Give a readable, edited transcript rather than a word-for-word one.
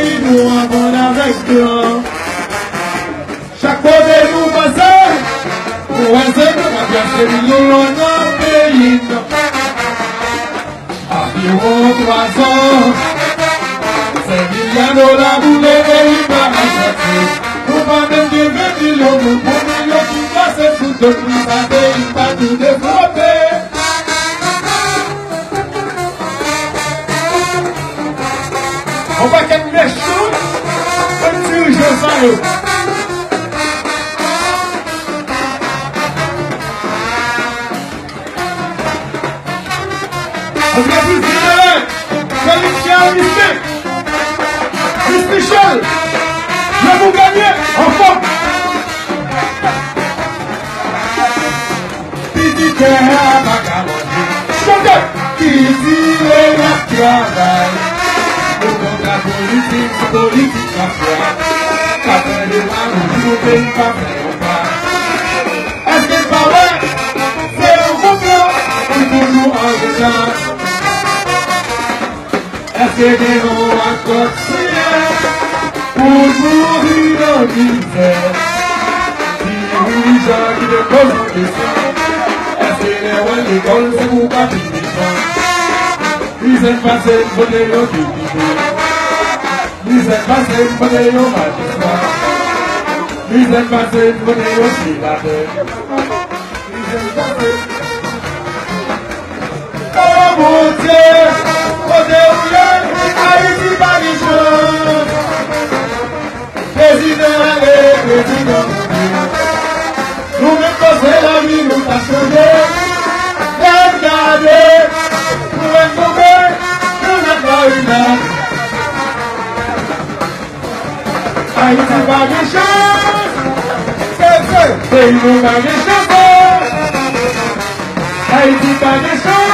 pays, nous avons avec nous. Chaque côté nous passons, nous enseignons à bien se millions dans notre pays. Environ 3 ans, c'est millions de dollars pour les pays par la sortie. Nous pas même de 20 millions, nous pour millions qui passent sous de plus à pays, pas tout développé. On va qu'être méchant, on dirige ça. On va plus de Miss Michel, je vais vous gagner en forme. Petit terre à Macamondi, chantez. Qui dit le travail. La politique, la foi. Après les mains, nous ne pouvons pas faire pas. Est-ce que c'est pas vrai? C'est un complot, il faut nous en retard. Est-ce que des noms à continuer pour mourir dans l'hiver? Si les gens qui ne posent pas de questions, est-ce que les rois de l'école, c'est pour pas finir ça? Ils aiment passer pour les logiques. Ils aiment passer pour les magistrats. Ils aiment passer pour les oscillateurs. Ils aiment passer. Oh mon Dieu, oh Dieu, Haïti pas les choses. Président, allez, président. Nous même passer la vie, nous t'a changé. Regardez, nous même tomber, nous n'avons pas eu là. Haïti pas les choses. C'est nous pas les choses. Haïti pas les choses.